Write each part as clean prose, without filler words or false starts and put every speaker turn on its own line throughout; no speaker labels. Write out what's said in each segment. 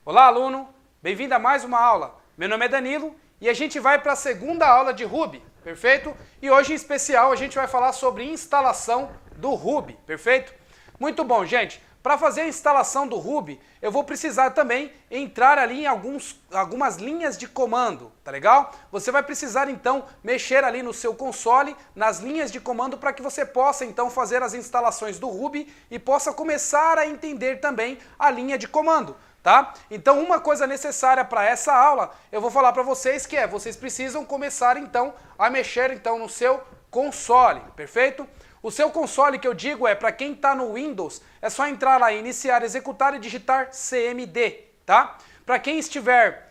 Olá, aluno! Bem-vindo a mais uma aula. Meu nome é Danilo e a gente vai para a segunda aula de Ruby, perfeito? E hoje, em especial, a gente vai falar sobre instalação do Ruby, perfeito? Muito bom, gente. Para fazer a instalação do Ruby, eu vou precisar também entrar ali em algumas linhas de comando, tá legal? Você vai precisar, então, mexer ali no seu console, nas linhas de comando, para que você possa, então, fazer as instalações do Ruby e possa começar a entender também a linha de comando. Tá? Então uma coisa necessária para essa aula, eu vou falar para vocês que vocês precisam começar então a mexer então no seu console, perfeito? O seu console que eu digo para quem está no Windows, é só entrar lá em iniciar, executar e digitar CMD, tá? Para quem estiver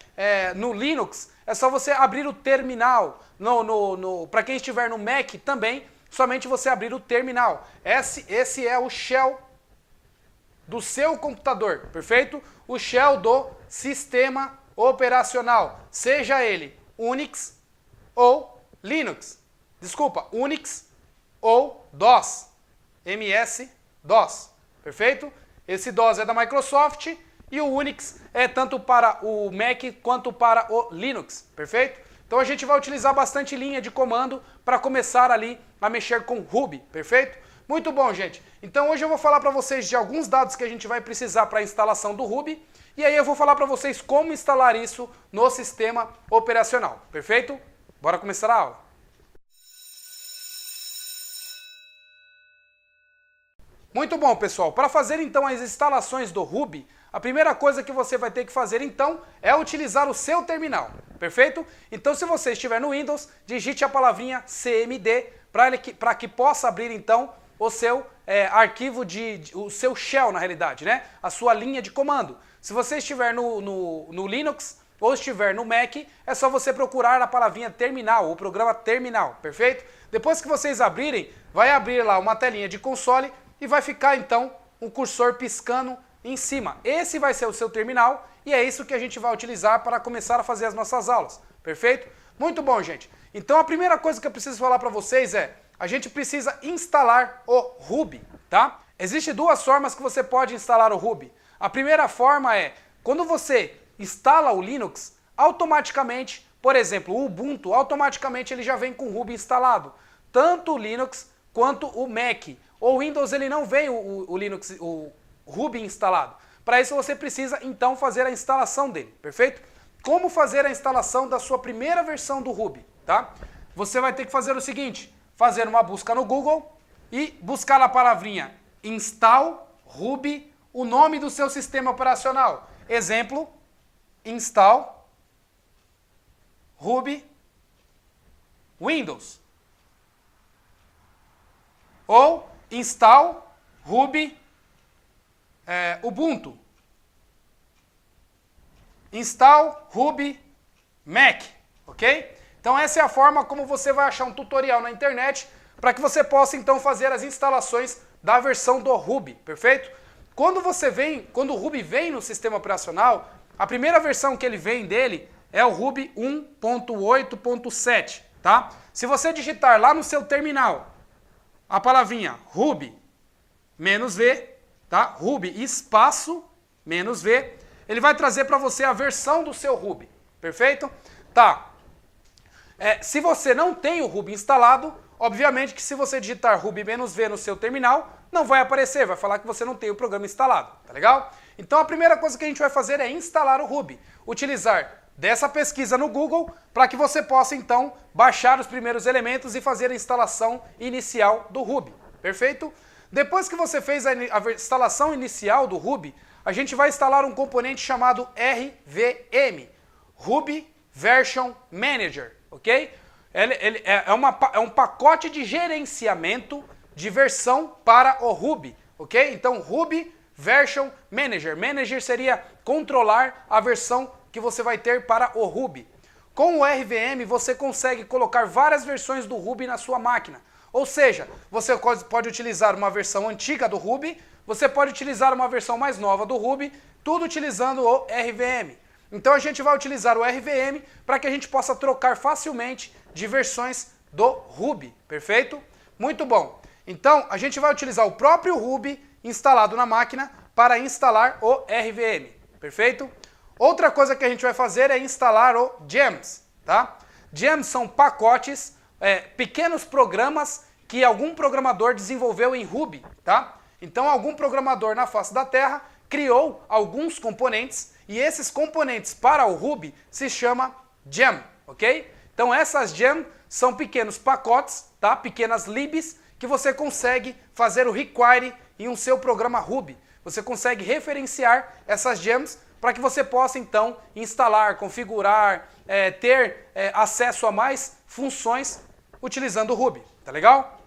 no Linux, é só você abrir o terminal, para quem estiver no Mac também, somente você abrir o terminal. Esse é o shell do seu computador, perfeito? O shell do sistema operacional, seja ele Unix ou Linux. Desculpa, Unix ou DOS, MS-DOS, perfeito? Esse DOS é da Microsoft e o Unix é tanto para o Mac quanto para o Linux, perfeito? Então a gente vai utilizar bastante linha de comando para começar ali a mexer com Ruby, perfeito? Muito bom, gente. Então hoje eu vou falar para vocês de alguns dados que a gente vai precisar para a instalação do Ruby e aí eu vou falar para vocês como instalar isso no sistema operacional, perfeito? Bora começar a aula. Muito bom, pessoal. Para fazer então as instalações do Ruby, a primeira coisa que você vai ter que fazer então é utilizar o seu terminal, perfeito? Então se você estiver no Windows, digite a palavrinha CMD para que possa abrir então o seu arquivo o seu shell, na realidade, né? A sua linha de comando. Se você estiver no Linux ou estiver no Mac, é só você procurar a palavrinha terminal, o programa terminal, perfeito? Depois que vocês abrirem, vai abrir lá uma telinha de console e vai ficar então um cursor piscando em cima. Esse vai ser o seu terminal e é isso que a gente vai utilizar para começar a fazer as nossas aulas, perfeito? Muito bom, gente. Então a primeira coisa que eu preciso falar para vocês a gente precisa instalar o Ruby, tá? Existem duas formas que você pode instalar o Ruby. A primeira forma quando você instala o Linux, automaticamente, por exemplo, o Ubuntu, automaticamente ele já vem com o Ruby instalado. Tanto o Linux quanto o Mac. O Windows ele não vem o Ruby instalado. Para isso você precisa então fazer a instalação dele, perfeito? Como fazer a instalação da sua primeira versão do Ruby, tá? Você vai ter que fazer o seguinte: fazer uma busca no Google e buscar a palavrinha install Ruby, o nome do seu sistema operacional. Exemplo, install Ruby Windows. Ou install Ruby Ubuntu. Install Ruby Mac, ok? Então essa é a forma como você vai achar um tutorial na internet para que você possa então fazer as instalações da versão do Ruby, perfeito? Quando o Ruby vem no sistema operacional, a primeira versão que ele vem dele é o Ruby 1.8.7, tá? Se você digitar lá no seu terminal a palavrinha Ruby -v, tá? Ruby espaço -v, ele vai trazer para você a versão do seu Ruby, perfeito? Tá. Se você não tem o Ruby instalado, obviamente que se você digitar Ruby -v no seu terminal, não vai aparecer, vai falar que você não tem o programa instalado, tá legal? Então a primeira coisa que a gente vai fazer é instalar o Ruby, utilizar dessa pesquisa no Google para que você possa então baixar os primeiros elementos e fazer a instalação inicial do Ruby, perfeito? Depois que você fez a instalação inicial do Ruby, a gente vai instalar um componente chamado RVM, Ruby Version Manager, ok? Ele é um pacote de gerenciamento de versão para o Ruby, ok? Então, Ruby Version Manager. Manager seria controlar a versão que você vai ter para o Ruby. Com o RVM, você consegue colocar várias versões do Ruby na sua máquina. Ou seja, você pode utilizar uma versão antiga do Ruby, você pode utilizar uma versão mais nova do Ruby, tudo utilizando o RVM. Então a gente vai utilizar o RVM para que a gente possa trocar facilmente de versões do Ruby, perfeito? Muito bom. Então a gente vai utilizar o próprio Ruby instalado na máquina para instalar o RVM, perfeito? Outra coisa que a gente vai fazer é instalar o Gems, tá? Gems são pacotes, pequenos programas que algum programador desenvolveu em Ruby, tá? Então algum programador na face da Terra criou alguns componentes e esses componentes para o Ruby se chama Gem, ok? Então essas Gem são pequenos pacotes, tá? Pequenas libs que você consegue fazer o require em um seu programa Ruby. Você consegue referenciar essas gems para que você possa então instalar, configurar, ter acesso a mais funções utilizando o Ruby, tá legal?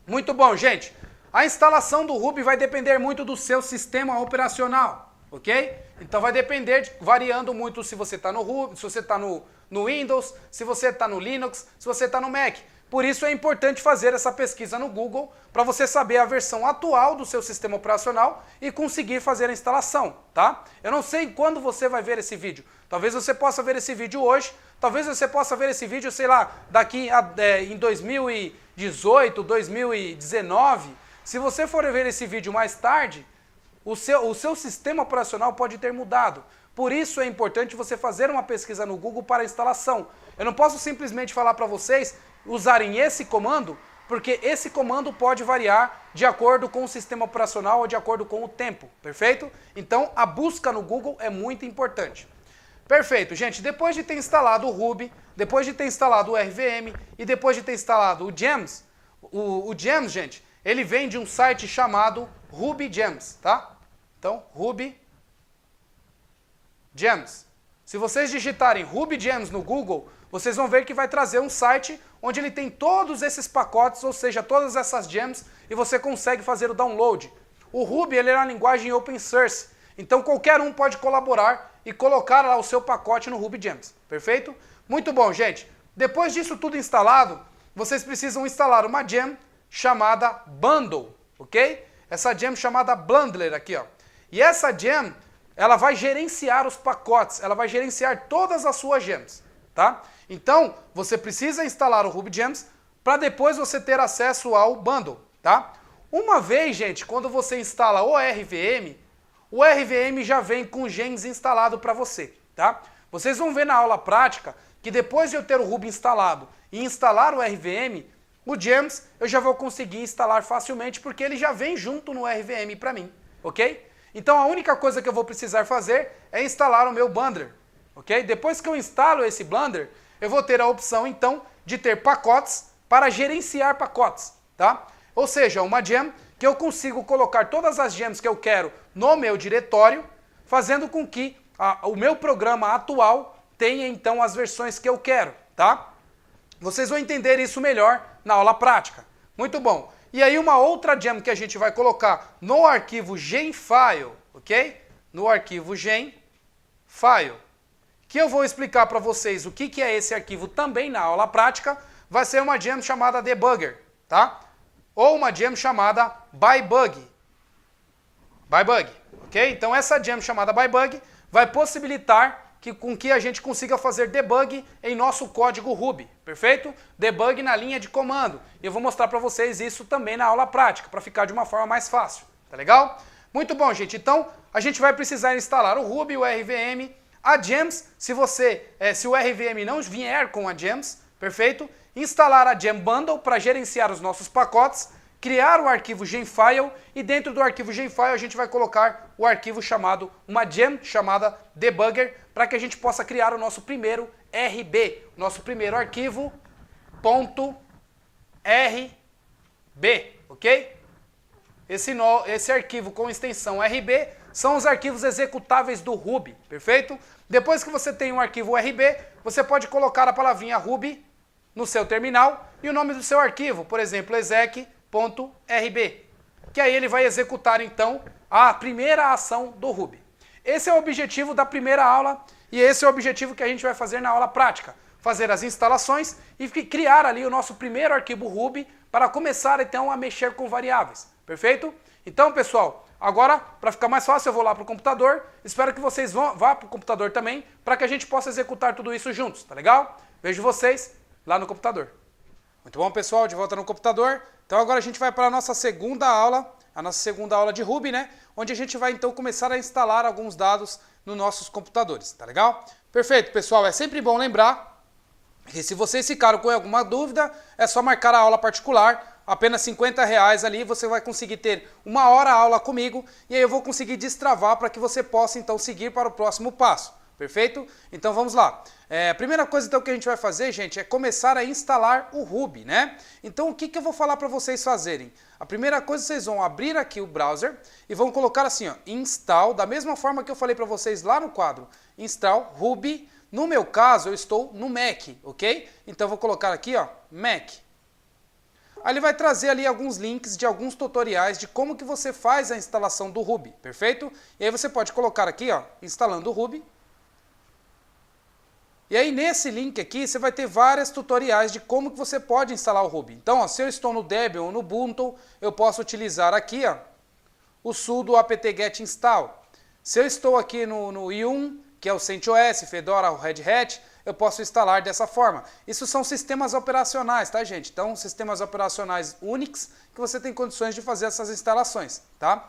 Muito bom, gente. A instalação do Ruby vai depender muito do seu sistema operacional, ok? Então vai depender, variando muito se você está no Ruby, se você está no Windows, se você está no Linux, se você está no Mac. Por isso é importante fazer essa pesquisa no Google para você saber a versão atual do seu sistema operacional e conseguir fazer a instalação, tá? Eu não sei quando você vai ver esse vídeo. Talvez você possa ver esse vídeo hoje, talvez você possa ver esse vídeo, sei lá, daqui em 2018, 2019. Se você for ver esse vídeo mais tarde, o seu sistema operacional pode ter mudado. Por isso é importante você fazer uma pesquisa no Google para a instalação. Eu não posso simplesmente falar para vocês usarem esse comando, porque esse comando pode variar de acordo com o sistema operacional ou de acordo com o tempo, perfeito? Então a busca no Google é muito importante. Perfeito, gente, depois de ter instalado o Ruby, depois de ter instalado o RVM e depois de ter instalado o Gems, o Gems, gente, ele vem de um site chamado Ruby Gems, tá? Então, Ruby Gems. Se vocês digitarem Ruby Gems no Google, vocês vão ver que vai trazer um site onde ele tem todos esses pacotes, ou seja, todas essas gems, e você consegue fazer o download. O Ruby ele é uma linguagem open source, então qualquer um pode colaborar e colocar lá o seu pacote no Ruby Gems, perfeito? Muito bom, gente. Depois disso tudo instalado, vocês precisam instalar uma gem chamada Bundle, ok? Essa gem chamada Bundler aqui, ó. E essa gem, ela vai gerenciar os pacotes, ela vai gerenciar todas as suas gems, tá? Então, você precisa instalar o Ruby Gems para depois você ter acesso ao bundle, tá? Uma vez, gente, quando você instala o RVM já vem com gems instalado para você, tá? Vocês vão ver na aula prática que depois de eu ter o Ruby instalado e instalar o RVM, o Gems eu já vou conseguir instalar facilmente porque ele já vem junto no RVM para mim, ok? Então a única coisa que eu vou precisar fazer é instalar o meu bundler, ok? Depois que eu instalo esse bundler, eu vou ter a opção, então, de ter pacotes para gerenciar pacotes, tá? Ou seja, uma gem que eu consigo colocar todas as gems que eu quero no meu diretório, fazendo com que o meu programa atual tenha, então, as versões que eu quero, tá? Vocês vão entender isso melhor na aula prática. Muito bom. E aí uma outra gem que a gente vai colocar no arquivo gemfile, ok? No arquivo gemfile, que eu vou explicar para vocês o que é esse arquivo também na aula prática, vai ser uma gem chamada debugger, tá? Ou uma gem chamada bybug, ok? Então essa gem chamada bybug vai possibilitar com que a gente consiga fazer debug em nosso código Ruby, perfeito? Debug na linha de comando. E eu vou mostrar para vocês isso também na aula prática, para ficar de uma forma mais fácil, tá legal? Muito bom, gente. Então a gente vai precisar instalar o Ruby, o RVM, a Gems, se o RVM não vier com a Gems, perfeito? Instalar a Gem Bundle para gerenciar os nossos pacotes, criar o arquivo gemfile e dentro do arquivo gemfile a gente vai colocar o arquivo chamado, uma gem chamada debugger, para que a gente possa criar o nosso primeiro RB, nosso primeiro arquivo .rb, ok? Esse arquivo com extensão RB são os arquivos executáveis do Ruby, perfeito? Depois que você tem um arquivo RB, você pode colocar a palavrinha Ruby no seu terminal e o nome do seu arquivo, por exemplo, exec.rb, que aí ele vai executar então a primeira ação do Ruby. Esse é o objetivo da primeira aula e esse é o objetivo que a gente vai fazer na aula prática, fazer as instalações e criar ali o nosso primeiro arquivo Ruby para começar então a mexer com variáveis, perfeito? Então, pessoal, agora, para ficar mais fácil, eu vou lá para o computador. Espero que vocês vá para o computador também, para que a gente possa executar tudo isso juntos, tá legal? Vejo vocês lá no computador. Muito bom, pessoal, de volta no computador. Então agora a gente vai para a nossa segunda aula de Ruby, né? Onde a gente vai então começar a instalar alguns dados nos nossos computadores, tá legal? Perfeito, pessoal, é sempre bom lembrar que se vocês ficaram com alguma dúvida, é só marcar a aula particular, apenas R$50 ali, você vai conseguir ter 1 hora aula comigo, e aí eu vou conseguir destravar para que você possa então seguir para o próximo passo. Perfeito? Então vamos lá. A primeira coisa então que a gente vai fazer, gente, é começar a instalar o Ruby, né? Então o que eu vou falar para vocês fazerem? A primeira coisa, vocês vão abrir aqui o browser e vão colocar assim, ó, install, da mesma forma que eu falei para vocês lá no quadro, install Ruby. No meu caso, eu estou no Mac, ok? Então eu vou colocar aqui, ó, Mac. Aí ele vai trazer ali alguns links de alguns tutoriais de como que você faz a instalação do Ruby, perfeito? E aí você pode colocar aqui, ó, instalando o Ruby. E aí nesse link aqui você vai ter vários tutoriais de como que você pode instalar o Ruby. Então, ó, se eu estou no Debian ou no Ubuntu, eu posso utilizar aqui, ó, o sudo apt-get install. Se eu estou aqui no Yum, que é o CentOS, Fedora ou Red Hat, eu posso instalar dessa forma. Isso são sistemas operacionais, tá, gente? Então, sistemas operacionais Unix que você tem condições de fazer essas instalações, tá?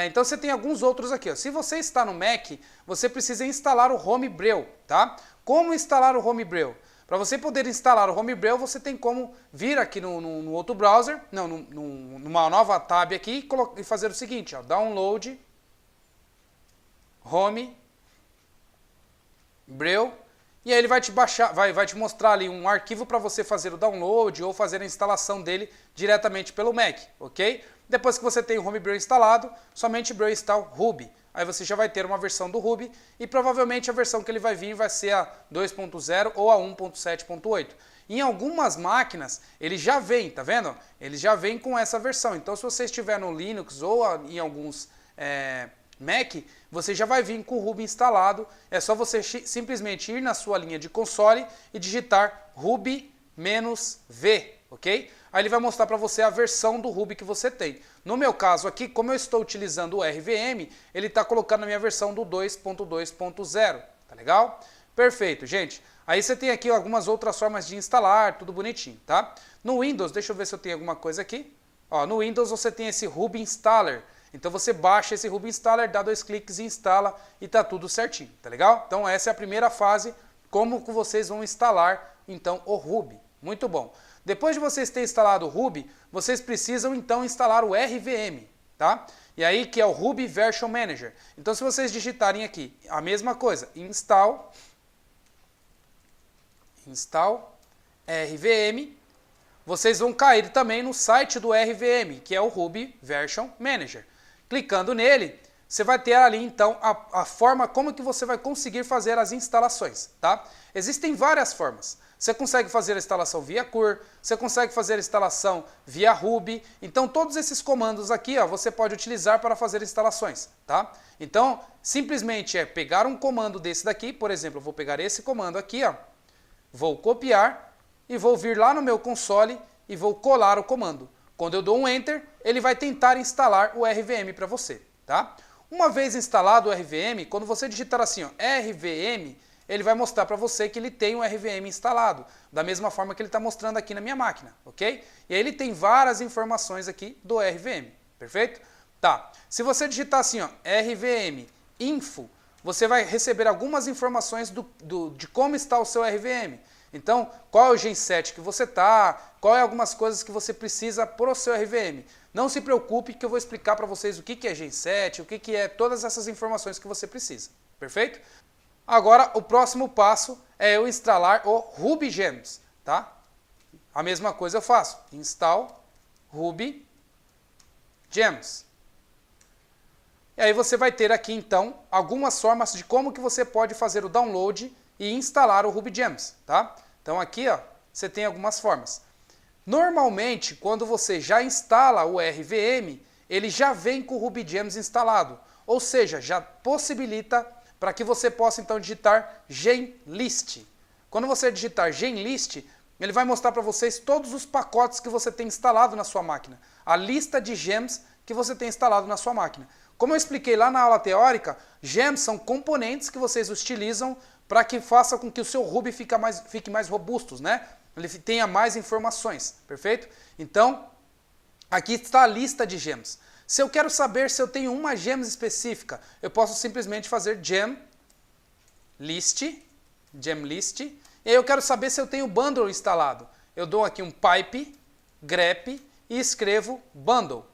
Então você tem alguns outros aqui, ó. Se você está no Mac, você precisa instalar o Homebrew, tá? Como instalar o Homebrew? Para você poder instalar o Homebrew, você tem como vir aqui no outro browser, não, numa nova tab aqui e fazer o seguinte, ó, download Homebrew, e aí ele vai te baixar, vai te mostrar ali um arquivo para você fazer o download ou fazer a instalação dele diretamente pelo Mac, ok? Depois que você tem o Homebrew instalado, somente Brew install Ruby. Aí você já vai ter uma versão do Ruby e provavelmente a versão que ele vai vir vai ser a 2.0 ou a 1.7.8. Em algumas máquinas ele já vem, tá vendo? Ele já vem com essa versão. Então se você estiver no Linux ou em alguns Mac, você já vai vir com o Ruby instalado. É só você simplesmente ir na sua linha de console e digitar Ruby-V, ok? Aí ele vai mostrar para você a versão do Ruby que você tem. No meu caso aqui, como eu estou utilizando o RVM, ele está colocando a minha versão do 2.2.0, tá legal? Perfeito, gente. Aí você tem aqui algumas outras formas de instalar, tudo bonitinho, tá? No Windows, deixa eu ver se eu tenho alguma coisa aqui. Ó, no Windows você tem esse Ruby Installer. Então você baixa esse Ruby Installer, dá 2 cliques e instala e tá tudo certinho, tá legal? Então essa é a primeira fase, como que vocês vão instalar então o Ruby. Muito bom. Depois de vocês terem instalado o Ruby, vocês precisam então instalar o RVM, tá? E aí que é o Ruby Version Manager. Então se vocês digitarem aqui a mesma coisa, install RVM, vocês vão cair também no site do RVM, que é o Ruby Version Manager. Clicando nele, você vai ter ali então a forma como que você vai conseguir fazer as instalações, tá? Existem várias formas. Você consegue fazer a instalação via cur, você consegue fazer a instalação via Ruby. Então todos esses comandos aqui, ó, você pode utilizar para fazer instalações, tá? Então simplesmente é pegar um comando desse daqui, por exemplo, eu vou pegar esse comando aqui, ó, vou copiar e vou vir lá no meu console e vou colar o comando. Quando eu dou um Enter, ele vai tentar instalar o RVM para você, tá? Uma vez instalado o RVM, quando você digitar assim, ó, RVM, ele vai mostrar para você que ele tem um RVM instalado, da mesma forma que ele está mostrando aqui na minha máquina, ok? E aí ele tem várias informações aqui do RVM, perfeito? Tá, se você digitar assim, ó, RVM info, você vai receber algumas informações de como está o seu RVM. Então, qual é o genset que você está, qual é algumas coisas que você precisa para o seu RVM. Não se preocupe que eu vou explicar para vocês o que é genset, o que é todas essas informações que você precisa, perfeito? Agora, o próximo passo é eu instalar o Ruby Gems, tá? A mesma coisa eu faço, install Ruby Gems. E aí você vai ter aqui, então, algumas formas de como que você pode fazer o download e instalar o Ruby Gems, tá? Então aqui, ó, você tem algumas formas. Normalmente, quando você já instala o RVM, ele já vem com o Ruby Gems instalado, ou seja, já possibilita para que você possa então digitar genlist. Quando você digitar genlist, ele vai mostrar para vocês todos os pacotes que você tem instalado na sua máquina, a lista de gems que você tem instalado na sua máquina. Como eu expliquei lá na aula teórica, gems são componentes que vocês utilizam para que faça com que o seu Ruby fique mais robusto, né? Ele tenha mais informações, perfeito? Então, aqui está a lista de gems. Se eu quero saber se eu tenho uma gems específica, eu posso simplesmente fazer gem list, gemList, e aí eu quero saber se eu tenho bundle instalado. Eu dou aqui um pipe, grep e escrevo bundle.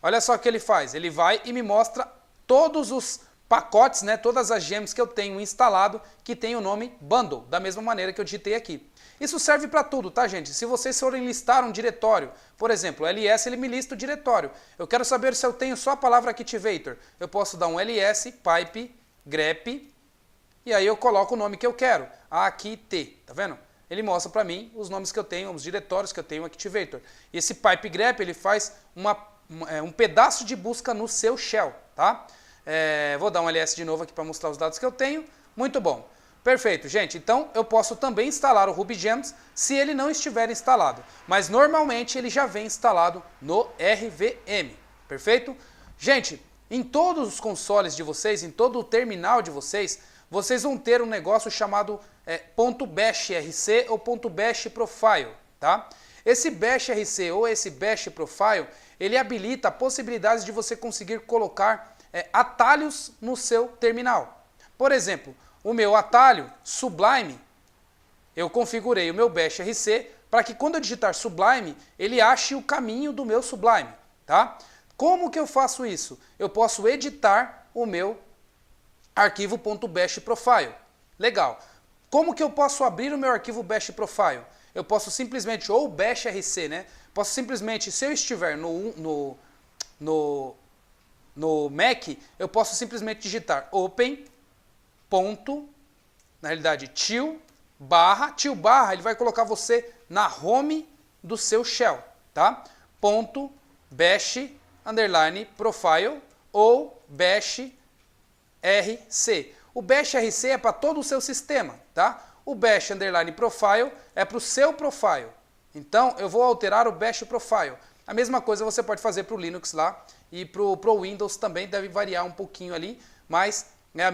Olha só o que ele faz, ele vai e me mostra todos os pacotes, né, todas as gems que eu tenho instalado que tem o nome bundle, da mesma maneira que eu digitei aqui. Isso serve para tudo, tá, gente? Se vocês forem listar um diretório, por exemplo, o ls ele me lista o diretório. Eu quero saber se eu tenho só a palavra activator. Eu posso dar um ls, pipe, grep, e aí eu coloco o nome que eu quero, aqui T, tá vendo? Ele mostra para mim os nomes que eu tenho, os diretórios que eu tenho activator. E esse pipe grep, ele faz um pedaço de busca no seu shell, tá? Vou dar um ls de novo aqui para mostrar os dados que eu tenho. Muito bom. Perfeito, gente. Então, eu posso também instalar o RubyGems se ele não estiver instalado. Mas, normalmente, ele já vem instalado no RVM. Perfeito? Gente, em todos os consoles de vocês, em todo o terminal de vocês, vocês vão ter um negócio chamado .bashrc ou .bashprofile, tá? Esse bashrc ou esse bashprofile, ele habilita possibilidades de você conseguir colocar atalhos no seu terminal. Por exemplo, o meu atalho Sublime, eu configurei o meu bashrc para que quando eu digitar Sublime, ele ache o caminho do meu Sublime, tá? Como que eu faço isso? Eu posso editar o meu arquivo .bashprofile. Legal. Como que eu posso abrir o meu arquivo bashprofile? Eu posso simplesmente, ou bashrc, né? Posso simplesmente, se eu estiver no Mac, eu posso simplesmente digitar open, na realidade, til barra, ele vai colocar você na home do seu shell, tá? .bash underline profile ou bash rc. O bash rc é para todo o seu sistema, tá? O bash underline profile é para o seu profile. Então, eu vou alterar o bash profile. A mesma coisa você pode fazer para o Linux lá e para o Windows também deve variar um pouquinho ali, mas é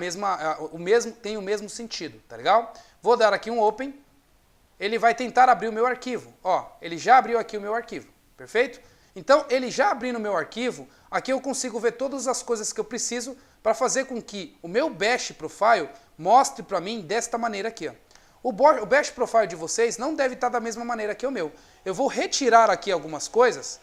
tem o mesmo sentido, tá legal? Vou dar aqui um open, ele vai tentar abrir o meu arquivo. Ó, ele já abriu aqui o meu arquivo, perfeito? Então, ele já abrindo o meu arquivo, aqui eu consigo ver todas as coisas que eu preciso para fazer com que o meu bash profile mostre para mim desta maneira aqui, ó. O bash profile de vocês não deve estar da mesma maneira que o meu. Eu vou retirar aqui algumas coisas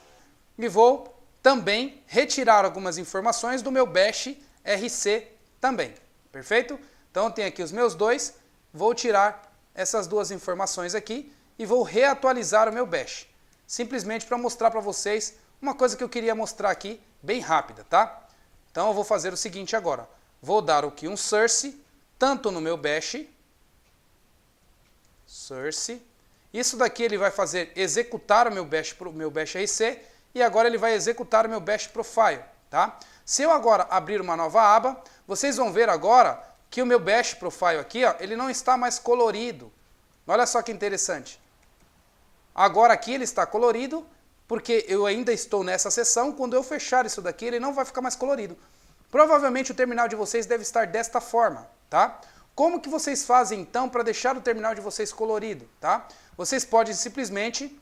e vou também retirar algumas informações do meu bash rc também, perfeito? Então, eu tenho aqui os meus dois, vou tirar essas duas informações aqui e vou reatualizar o meu bash. Simplesmente para mostrar para vocês uma coisa que eu queria mostrar aqui, bem rápida, tá? Então, eu vou fazer o seguinte agora. Vou dar aqui um source, tanto no meu bash, source. Isso daqui ele vai fazer executar o meu bash rc e agora ele vai executar o meu bash profile, tá? Se eu agora abrir uma nova aba, vocês vão ver agora que o meu bash profile aqui, ó, ele não está mais colorido. Olha só que interessante. Agora aqui ele está colorido, porque eu ainda estou nessa seção. Quando eu fechar isso daqui, ele não vai ficar mais colorido. Provavelmente o terminal de vocês deve estar desta forma, tá? Como que vocês fazem então para deixar o terminal de vocês colorido, tá? Vocês podem simplesmente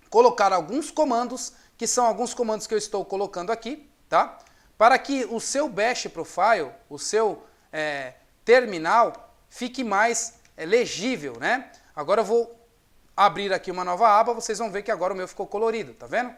colocar alguns comandos, que são alguns comandos que eu estou colocando aqui, tá? Para que o seu bash profile, o seu terminal, fique mais legível, né? Agora eu vou abrir aqui uma nova aba, vocês vão ver que agora o meu ficou colorido, tá vendo?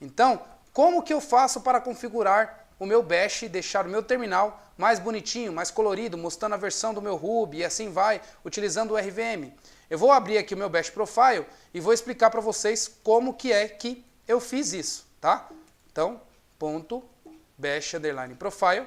Então, como que eu faço para configurar o meu bash e deixar o meu terminal mais bonitinho, mais colorido, mostrando a versão do meu Ruby e assim vai, utilizando o RVM? Eu vou abrir aqui o meu bash profile e vou explicar para vocês como que é que eu fiz isso, tá? Então, .bash underline profile.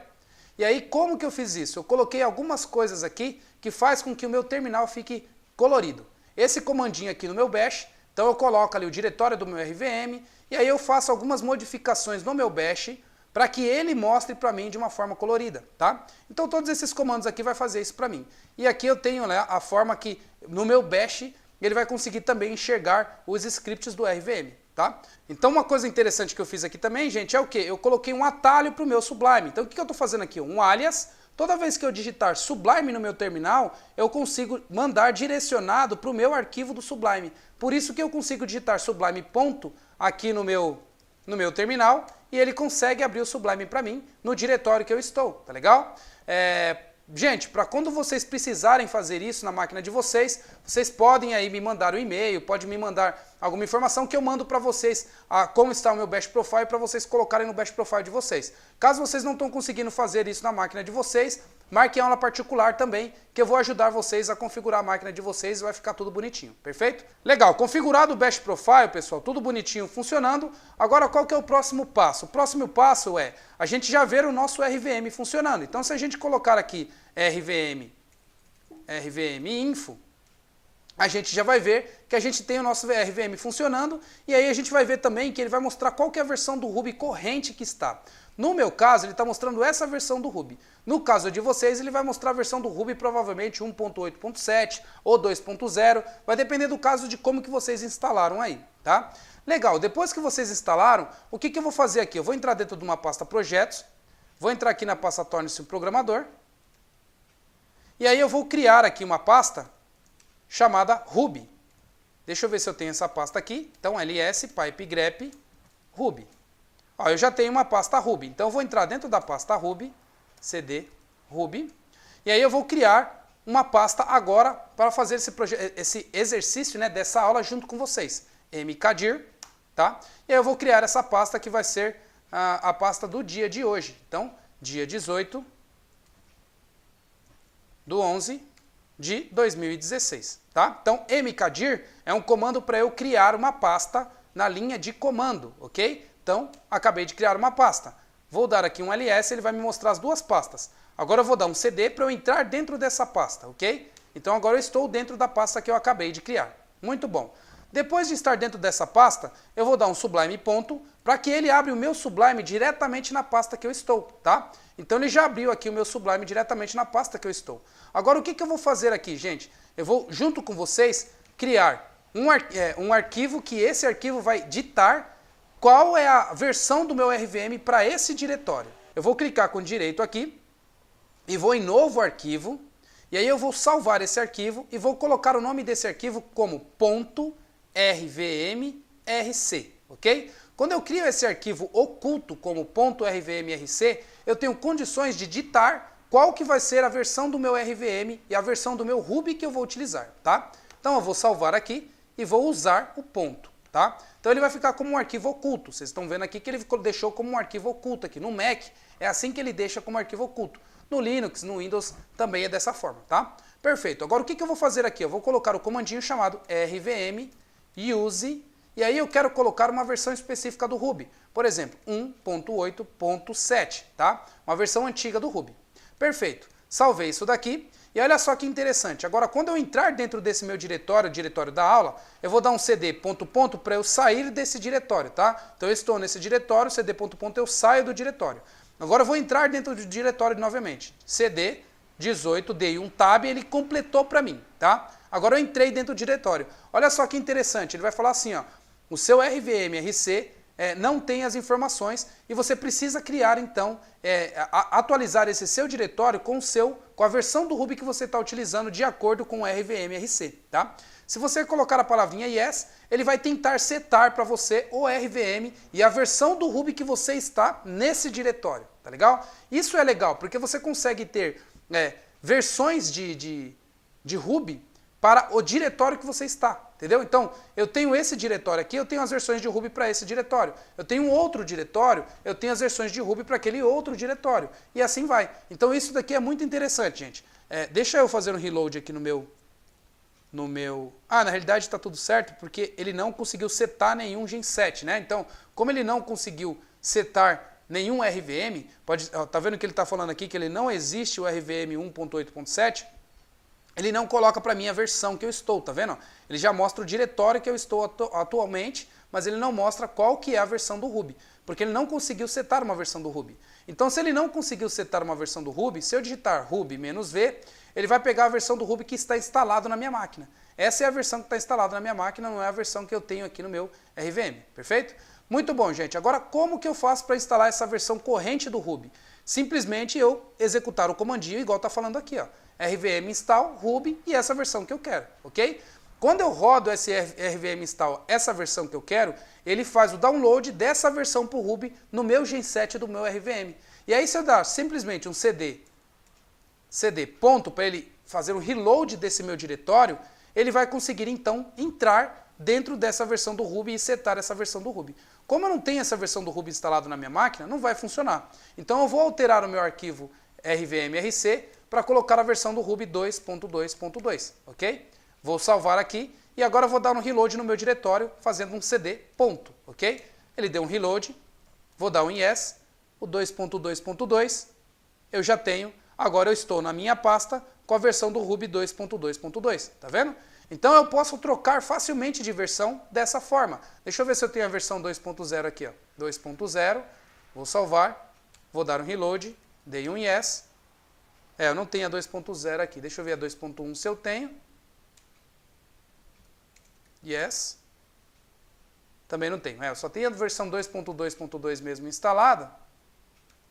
E aí, como que eu fiz isso? Eu coloquei algumas coisas aqui que faz com que o meu terminal fique colorido. Esse comandinho aqui no meu bash, então eu coloco ali o diretório do meu RVM e aí eu faço algumas modificações no meu bash para que ele mostre para mim de uma forma colorida, tá? Então todos esses comandos aqui vai fazer isso para mim. E aqui eu tenho, né, a forma que no meu bash ele vai conseguir também enxergar os scripts do RVM, tá? Então uma coisa interessante que eu fiz aqui também, gente, é o quê? Eu coloquei um atalho para o meu Sublime. Então o que eu estou fazendo aqui? Um alias. Toda vez que eu digitar Sublime no meu terminal, eu consigo mandar direcionado para o meu arquivo do Sublime. Por isso que eu consigo digitar Sublime ponto aqui no meu terminal e ele consegue abrir o Sublime para mim no diretório que eu estou, tá legal? gente, para quando vocês precisarem fazer isso na máquina de vocês, vocês podem aí me mandar um e-mail, pode me mandar alguma informação que eu mando para vocês como está o meu Bash Profile para vocês colocarem no Bash Profile de vocês. Caso vocês não estão conseguindo fazer isso na máquina de vocês, marquem aula particular também, que eu vou ajudar vocês a configurar a máquina de vocês e vai ficar tudo bonitinho, perfeito? Legal, configurado o Bash Profile, pessoal, tudo bonitinho funcionando. Agora qual que é o próximo passo? O próximo passo é a gente já ver o nosso RVM funcionando. Então se a gente colocar aqui RVM Info, a gente já vai ver que a gente tem o nosso RVM funcionando e aí a gente vai ver também que ele vai mostrar qual que é a versão do Ruby corrente que está. No meu caso, ele está mostrando essa versão do Ruby. No caso de vocês, ele vai mostrar a versão do Ruby provavelmente 1.8.7 ou 2.0, vai depender do caso de como que vocês instalaram aí, tá? Legal, depois que vocês instalaram, o que eu vou fazer aqui? Eu vou entrar dentro de uma pasta projetos, vou entrar aqui na pasta Torne-se um Programador, e aí eu vou criar aqui uma pasta chamada Ruby. Deixa eu ver se eu tenho essa pasta aqui. Então, ls pipe grep Ruby. Ó, eu já tenho uma pasta Ruby. Então, eu vou entrar dentro da pasta Ruby, cd Ruby, e aí eu vou criar uma pasta agora para fazer esse exercício, né, dessa aula junto com vocês. mkdir, tá? E aí eu vou criar essa pasta que vai ser a pasta do dia de hoje. Então, dia 18 do 11 de 2016, tá? Então, mkdir é um comando para eu criar uma pasta na linha de comando, ok? Então, acabei de criar uma pasta. Vou dar aqui um ls, ele vai me mostrar as duas pastas. Agora eu vou dar um cd para eu entrar dentro dessa pasta, ok? Então, agora eu estou dentro da pasta que eu acabei de criar. Muito bom. Depois de estar dentro dessa pasta, eu vou dar um sublime ponto para que ele abra o meu Sublime diretamente na pasta que eu estou, tá? Então ele já abriu aqui o meu Sublime diretamente na pasta que eu estou. Agora o que eu vou fazer aqui, gente? Eu vou, junto com vocês, criar um arquivo que esse arquivo vai ditar qual é a versão do meu RVM para esse diretório. Eu vou clicar com direito aqui e vou em novo arquivo, e aí eu vou salvar esse arquivo e vou colocar o nome desse arquivo como .rvmrc, ok? Quando eu crio esse arquivo oculto como .rvmrc, eu tenho condições de ditar qual que vai ser a versão do meu RVM e a versão do meu Ruby que eu vou utilizar, tá? Então eu vou salvar aqui e vou usar o ponto, tá? Então ele vai ficar como um arquivo oculto. Vocês estão vendo aqui que ele deixou como um arquivo oculto aqui. No Mac é assim que ele deixa como arquivo oculto. No Linux, no Windows também é dessa forma, tá? Perfeito. Agora o que eu vou fazer aqui? Eu vou colocar o comandinho chamado rvm use, e aí eu quero colocar uma versão específica do Ruby. Por exemplo, 1.8.7, tá? Uma versão antiga do Ruby. Perfeito. Salvei isso daqui. E olha só que interessante. Agora, quando eu entrar dentro desse meu diretório, o diretório da aula, eu vou dar um cd ... para eu sair desse diretório, tá? Então eu estou nesse diretório, cd ... eu saio do diretório. Agora eu vou entrar dentro do diretório novamente. cd 18, dei um tab e ele completou para mim, tá? Agora eu entrei dentro do diretório. Olha só que interessante, ele vai falar assim, ó, o seu RVMRC não tem as informações e você precisa criar, então, atualizar esse seu diretório com a versão do Ruby que você está utilizando de acordo com o RVMRC, tá? Se você colocar a palavrinha yes, ele vai tentar setar para você o RVM e a versão do Ruby que você está nesse diretório, tá legal? Isso é legal, porque você consegue ter versões de Ruby para o diretório que você está, entendeu? Então, eu tenho esse diretório aqui, eu tenho as versões de Ruby para esse diretório. Eu tenho um outro diretório, eu tenho as versões de Ruby para aquele outro diretório. E assim vai. Então, isso daqui é muito interessante, gente. Deixa eu fazer um reload aqui no meu... na realidade está tudo certo, porque ele não conseguiu setar nenhum genset, né? Então, como ele não conseguiu setar nenhum RVM, tá vendo que ele está falando aqui que ele não existe o RVM 1.8.7, ele não coloca para mim a versão que eu estou, tá vendo? Ele já mostra o diretório que eu estou atualmente, mas ele não mostra qual que é a versão do Ruby, porque ele não conseguiu setar uma versão do Ruby. Então, se ele não conseguiu setar uma versão do Ruby, se eu digitar ruby-v, ele vai pegar a versão do Ruby que está instalado na minha máquina. Essa é a versão que está instalada na minha máquina, não é a versão que eu tenho aqui no meu RVM, perfeito? Muito bom, gente. Agora, como que eu faço para instalar essa versão corrente do Ruby? Simplesmente eu executar o comandinho, igual está falando aqui, ó. RVM install Ruby e essa versão que eu quero, ok? Quando eu rodo esse RVM install, essa versão que eu quero, ele faz o download dessa versão para o Ruby no meu genset do meu RVM. E aí se eu dar simplesmente um cd cd ponto para ele fazer o reload desse meu diretório, ele vai conseguir então entrar dentro dessa versão do Ruby e setar essa versão do Ruby. Como eu não tenho essa versão do Ruby instalado na minha máquina, não vai funcionar. Então eu vou alterar o meu arquivo rvmrc para colocar a versão do Ruby 2.2.2, ok? Vou salvar aqui e agora eu vou dar um reload no meu diretório fazendo um cd ponto, ok? Ele deu um reload, vou dar um yes, o 2.2.2, eu já tenho, agora eu estou na minha pasta com a versão do Ruby 2.2.2, tá vendo? Então eu posso trocar facilmente de versão dessa forma. Deixa eu ver se eu tenho a versão 2.0 aqui, ó. 2.0, vou salvar, vou dar um reload, dei um yes. Eu não tenho a 2.0 aqui, deixa eu ver a 2.1 se eu tenho. Yes. Também não tenho, eu só tenho a versão 2.2.2 mesmo instalada. Vou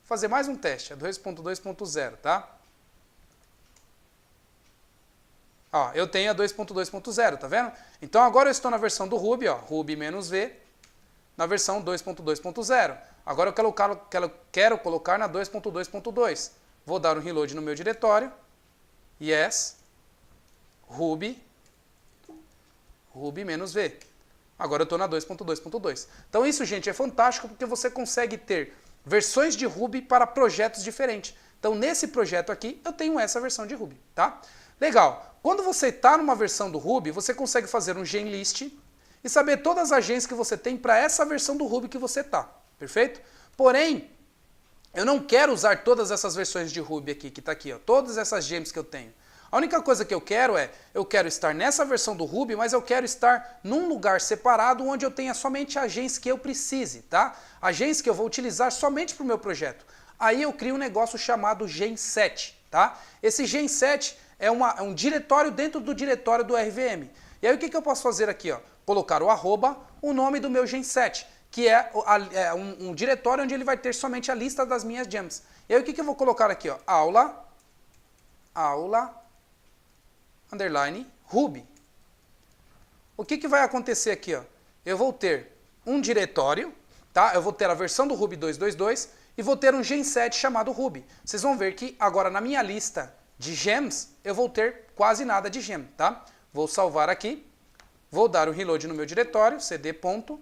fazer mais um teste, a 2.2.0, tá? Ó, eu tenho a 2.2.0, tá vendo? Então agora eu estou na versão do Ruby, ó, Ruby-V, na versão 2.2.0. Agora eu quero colocar na 2.2.2. Vou dar um reload no meu diretório. Yes. Ruby-V. Agora eu estou na 2.2.2. Então isso, gente, é fantástico porque você consegue ter versões de Ruby para projetos diferentes. Então nesse projeto aqui eu tenho essa versão de Ruby, tá? Legal. Quando você está numa versão do Ruby, você consegue fazer um genlist e saber todas as gems que você tem para essa versão do Ruby que você está. Perfeito? Porém, eu não quero usar todas essas versões de Ruby aqui, que está aqui, ó, todas essas gems que eu tenho. A única coisa que eu quero estar nessa versão do Ruby, mas eu quero estar num lugar separado onde eu tenha somente as gems que eu precise, tá? As gems que eu vou utilizar somente para o meu projeto. Aí eu crio um negócio chamado genset, tá? Esse genset é um diretório dentro do diretório do RVM. E aí o que eu posso fazer aqui? Ó? Colocar o arroba, o nome do meu genset, que é um diretório onde ele vai ter somente a lista das minhas gems. E aí o que eu vou colocar aqui? Ó? Aula, underline, Ruby. O que vai acontecer aqui? Ó? Eu vou ter um diretório, tá? Eu vou ter a versão do Ruby 2.2.2 e vou ter um genset chamado Ruby. Vocês vão ver que agora na minha lista de gems, eu vou ter quase nada de gem, tá? Vou salvar aqui, vou dar um reload no meu diretório, cd ponto.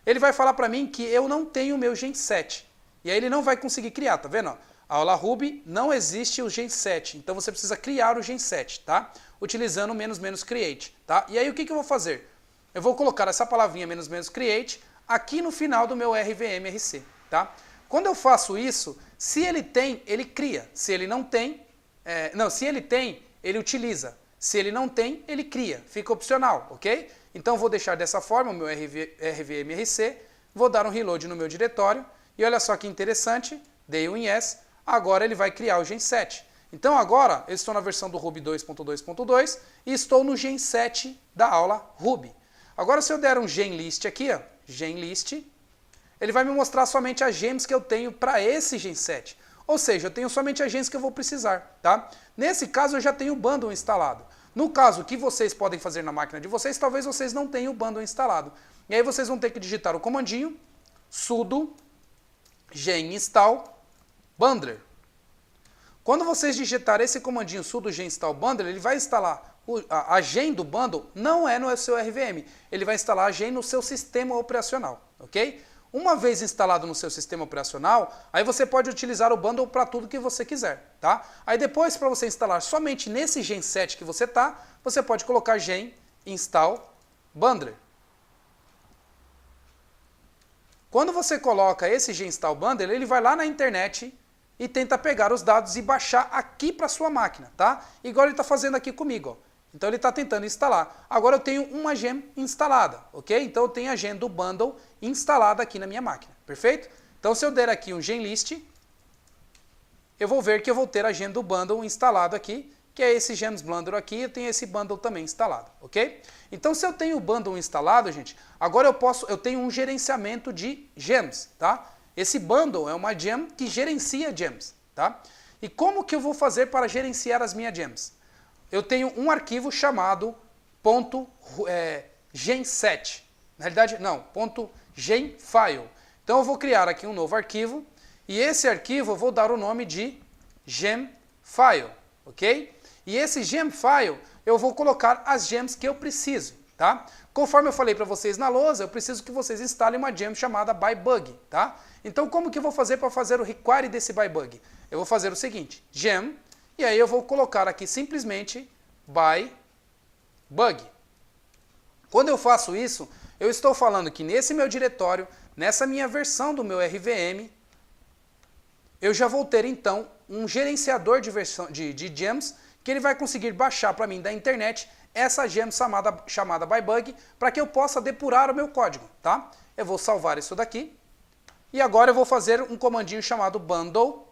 Ele vai falar para mim que eu não tenho o meu genset. E aí ele não vai conseguir criar, tá vendo? A aula Ruby não existe o genset, então você precisa criar o genset, tá? Utilizando o -create, tá? E aí o que eu vou fazer? Eu vou colocar essa palavrinha -create aqui no final do meu rvmrc, tá? Quando eu faço isso, se ele tem, ele cria. Se ele não tem, se ele tem, ele utiliza. Se ele não tem, ele cria. Fica opcional, ok? Então vou deixar dessa forma o meu rvmrc, vou dar um reload no meu diretório, e olha só que interessante, dei um yes, agora ele vai criar o genset. Então agora eu estou na versão do Ruby 2.2.2 e estou no genset da aula Ruby. Agora se eu der um genlist aqui, ó, genlist, ele vai me mostrar somente as gems que eu tenho para esse genset. Ou seja, eu tenho somente as gems que eu vou precisar, tá? Nesse caso eu já tenho o bundle instalado. No caso que vocês podem fazer na máquina de vocês, talvez vocês não tenham o bundle instalado. E aí vocês vão ter que digitar o comandinho sudo gen install bundler. Quando vocês digitarem esse comandinho sudo gen install bundler, ele vai instalar a gen do bundle, não é no seu RVM, ele vai instalar a gen no seu sistema operacional, ok? Uma vez instalado no seu sistema operacional, aí você pode utilizar o bundle para tudo que você quiser, tá? Aí depois, para você instalar somente nesse genset que você tá, você pode colocar gen install bundler. Quando você coloca esse gen install bundler, ele vai lá na internet e tenta pegar os dados e baixar aqui para sua máquina, tá? Igual ele está fazendo aqui comigo, ó. Então ele está tentando instalar. Agora eu tenho uma gem instalada, ok? Então eu tenho a gem do bundle instalada aqui na minha máquina, perfeito? Então se eu der aqui um genlist, eu vou ver que eu vou ter a gem do bundle instalado aqui, que é esse gems bundle aqui, eu tenho esse bundle também instalado, ok? Então se eu tenho o bundle instalado, gente, agora eu tenho um gerenciamento de gems, tá? Esse bundle é uma gem que gerencia gems, tá? E como que eu vou fazer para gerenciar as minhas gems? Eu tenho um arquivo chamado .genset. Na realidade, não, .genfile. Então eu vou criar aqui um novo arquivo, e esse arquivo eu vou dar o nome de gemfile. ok? E esse gem file, eu vou colocar as gems que eu preciso, tá? Conforme eu falei para vocês na lousa, eu preciso que vocês instalem uma gem chamada bybug, tá? Então, como que eu vou fazer para fazer o require desse bybug? Eu vou fazer o seguinte, gem, e aí eu vou colocar aqui simplesmente bybug. Quando eu faço isso, eu estou falando que nesse meu diretório, nessa minha versão do meu RVM, eu já vou ter então um gerenciador de gems que ele vai conseguir baixar para mim da internet essa gem chamada bybug para que eu possa depurar o meu código, tá? Eu vou salvar isso daqui e agora eu vou fazer um comandinho chamado bundle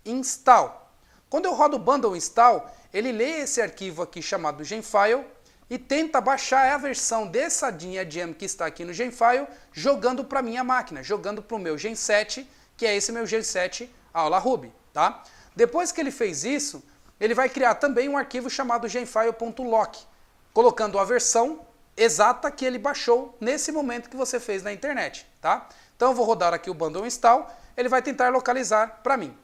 install. Quando eu rodo o bundle install, ele lê esse arquivo aqui chamado gemfile e tenta baixar a versão dessa gem que está aqui no gemfile, jogando para minha máquina, jogando para o meu gen7, que é esse meu gen7 aula Ruby, tá? Depois que ele fez isso, ele vai criar também um arquivo chamado gemfile.lock, colocando a versão exata que ele baixou nesse momento que você fez na internet, tá? Então eu vou rodar aqui o bundle install, ele vai tentar localizar para mim.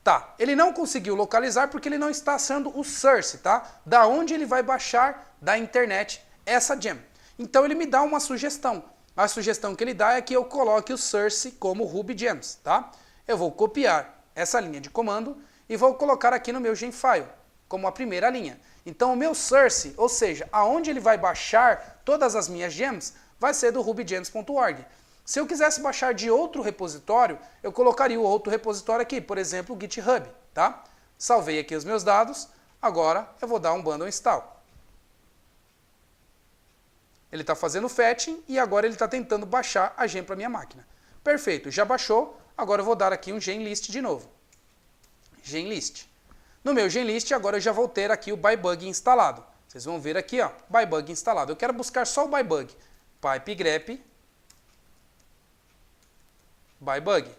Tá, ele não conseguiu localizar porque ele não está sendo o source, tá? Da onde ele vai baixar da internet essa gem. Então ele me dá uma sugestão. A sugestão que ele dá é que eu coloque o source como Ruby Gems, tá? Eu vou copiar essa linha de comando e vou colocar aqui no meu gemfile, como a primeira linha. Então o meu source, ou seja, aonde ele vai baixar todas as minhas gems, vai ser do rubygems.org. Se eu quisesse baixar de outro repositório, eu colocaria o outro repositório aqui, por exemplo, o GitHub, tá? Salvei aqui os meus dados, agora eu vou dar um bundle install. Ele está fazendo o fetching e agora ele está tentando baixar a gem para minha máquina. Perfeito, já baixou, agora eu vou dar aqui um genlist de novo. Genlist. No meu genlist, agora eu já vou ter aqui o bybug instalado. Vocês vão ver aqui, ó, bybug instalado. Eu quero buscar só o bybug. Pipe grep bybug.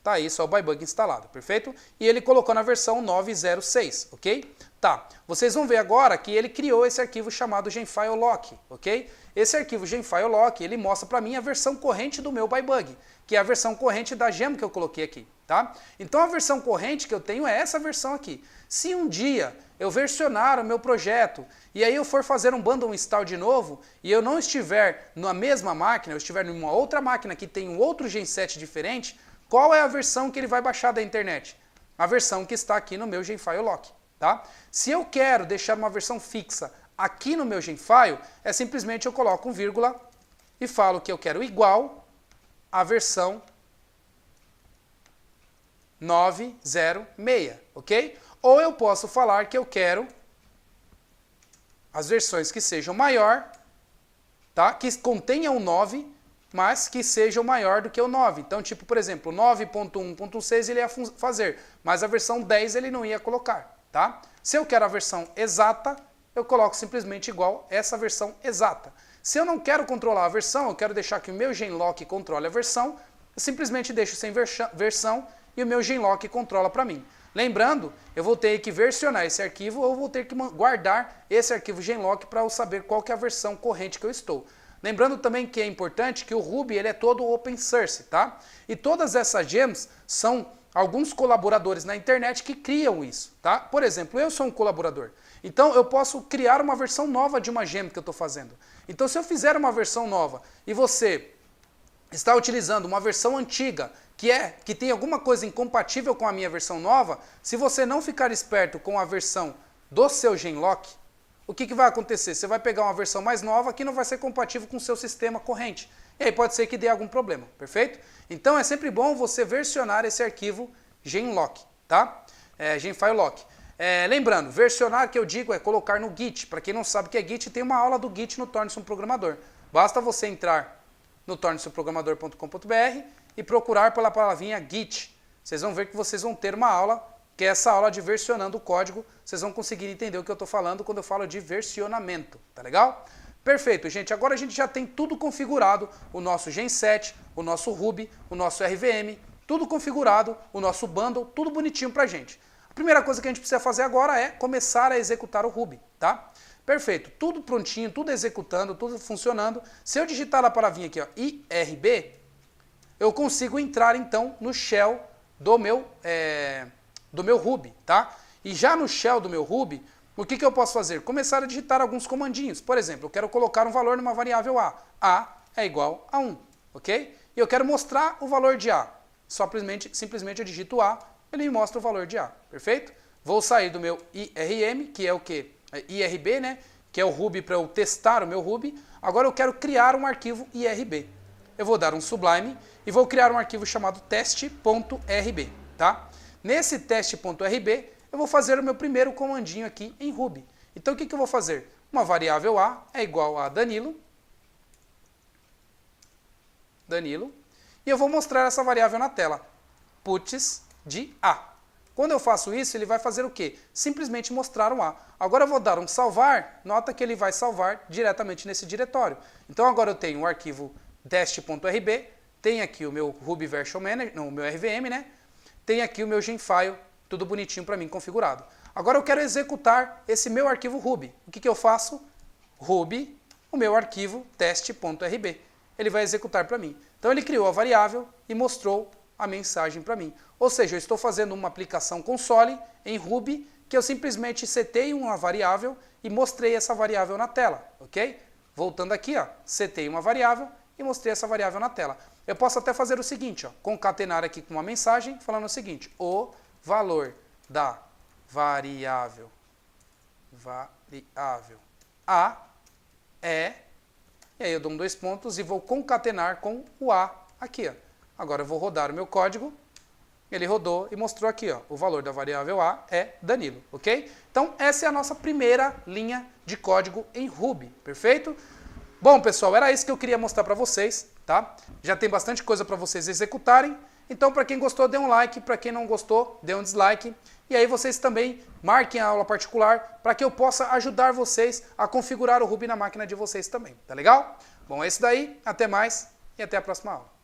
Tá aí só o bybug instalado, perfeito? E ele colocou na versão 9.06, ok? Tá, vocês vão ver agora que ele criou esse arquivo chamado gemfilelock, ok? Esse arquivo gemfilelock, ele mostra para mim a versão corrente do meu bybug, que é a versão corrente da gem que eu coloquei aqui, tá? Então a versão corrente que eu tenho é essa versão aqui. Se um dia eu versionar o meu projeto e aí eu for fazer um bundle install de novo e eu não estiver na mesma máquina, eu estiver em uma outra máquina que tem um outro gen7 diferente, qual é a versão que ele vai baixar da internet? A versão que está aqui no meu gemfilelock, tá? Se eu quero deixar uma versão fixa aqui no meu gemfile, é simplesmente eu coloco um vírgula e falo que eu quero igual a versão 9.06, ok? Ou eu posso falar que eu quero as versões que sejam maior, tá? Que contenham o 9, mas que sejam maior do que o 9. Então, tipo, por exemplo, 9.1.6 ele ia fazer, mas a versão 10 ele não ia colocar, tá? Se eu quero a versão exata, eu coloco simplesmente igual essa versão exata. Se eu não quero controlar a versão, eu quero deixar que o meu genlock controle a versão, eu simplesmente deixo sem versão e o meu genlock controla para mim. Lembrando, eu vou ter que versionar esse arquivo ou vou ter que guardar esse arquivo genlock para eu saber qual que é a versão corrente que eu estou. Lembrando também que é importante que o Ruby ele é todo open source, tá? E todas essas gems são alguns colaboradores na internet que criam isso, tá? Por exemplo, eu sou um colaborador. Então eu posso criar uma versão nova de uma gem que eu estou fazendo. Então se eu fizer uma versão nova e você está utilizando uma versão antiga que tem alguma coisa incompatível com a minha versão nova, se você não ficar esperto com a versão do seu genlock, o que vai acontecer? Você vai pegar uma versão mais nova que não vai ser compatível com o seu sistema corrente. E aí pode ser que dê algum problema, perfeito? Então é sempre bom você versionar esse arquivo genlock, tá? Gemfilelock. Lembrando, versionar que eu digo é colocar no Git. Para quem não sabe o que é Git, tem uma aula do Git no Torne-se um Programador. Basta você entrar no torneseumprogramador.com.br e procurar pela palavrinha Git. Vocês vão ver que vocês vão ter uma aula, que é essa aula de versionando o código. Vocês vão conseguir entender o que eu estou falando quando eu falo de versionamento, tá legal? Perfeito, gente. Agora a gente já tem tudo configurado, o nosso Gen7, o nosso Ruby, o nosso RVM, tudo configurado, o nosso bundle, tudo bonitinho pra gente. A primeira coisa que a gente precisa fazer agora é começar a executar o Ruby, tá? Perfeito, tudo prontinho, tudo executando, tudo funcionando. Se eu digitar a palavrinha aqui, ó, IRB, eu consigo entrar então no shell do meu do meu Ruby, tá? E já no shell do meu Ruby, o que eu posso fazer? Começar a digitar alguns comandinhos. Por exemplo, eu quero colocar um valor numa variável A. A é igual a 1, ok? E eu quero mostrar o valor de A. Simplesmente eu digito A, ele me mostra o valor de A, perfeito? Vou sair do meu IRM, que é o quê? IRB, né? Que é o Ruby para eu testar o meu Ruby. Agora eu quero criar um arquivo IRB. Eu vou dar um Sublime e vou criar um arquivo chamado teste.rb, tá? Nesse teste.rb, eu vou fazer o meu primeiro comandinho aqui em Ruby. Então o que eu vou fazer? Uma variável A é igual a Danilo, e eu vou mostrar essa variável na tela, puts de A. Quando eu faço isso, ele vai fazer o quê? Simplesmente mostrar um A. Agora eu vou dar um salvar, nota que ele vai salvar diretamente nesse diretório. Então agora eu tenho o arquivo teste.rb, tem aqui o meu Ruby Version Manager, não, o meu RVM, né? Tem aqui o meu Genfile, tudo bonitinho para mim configurado. Agora eu quero executar esse meu arquivo Ruby. O que eu faço? Ruby, o meu arquivo teste.rb. Ele vai executar para mim. Então ele criou a variável e mostrou a mensagem para mim. Ou seja, eu estou fazendo uma aplicação console em Ruby que eu simplesmente setei uma variável e mostrei essa variável na tela, ok? Voltando aqui, ó, setei uma variável e mostrei essa variável na tela. Eu posso até fazer o seguinte, ó, concatenar aqui com uma mensagem falando o seguinte, o valor da variável A é, e aí eu dou 2 pontos e vou concatenar com o A aqui, ó. Agora eu vou rodar o meu código, ele rodou e mostrou aqui, ó, o valor da variável A é Danilo, ok? Então essa é a nossa primeira linha de código em Ruby, perfeito? Bom, pessoal, era isso que eu queria mostrar para vocês, tá? Já tem bastante coisa para vocês executarem. Então, para quem gostou, dê um like. Para quem não gostou, dê um dislike. E aí vocês também marquem a aula particular para que eu possa ajudar vocês a configurar o Ruby na máquina de vocês também. Tá legal? Bom, é isso daí. Até mais e até a próxima aula.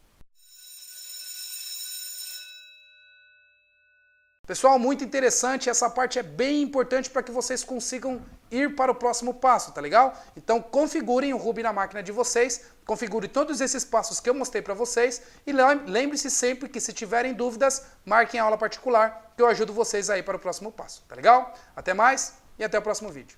Pessoal, muito interessante, essa parte é bem importante para que vocês consigam ir para o próximo passo, tá legal? Então configurem o Ruby na máquina de vocês, configurem todos esses passos que eu mostrei para vocês e lembre-se sempre que se tiverem dúvidas, marquem a aula particular que eu ajudo vocês aí para o próximo passo, tá legal? Até mais e até o próximo vídeo.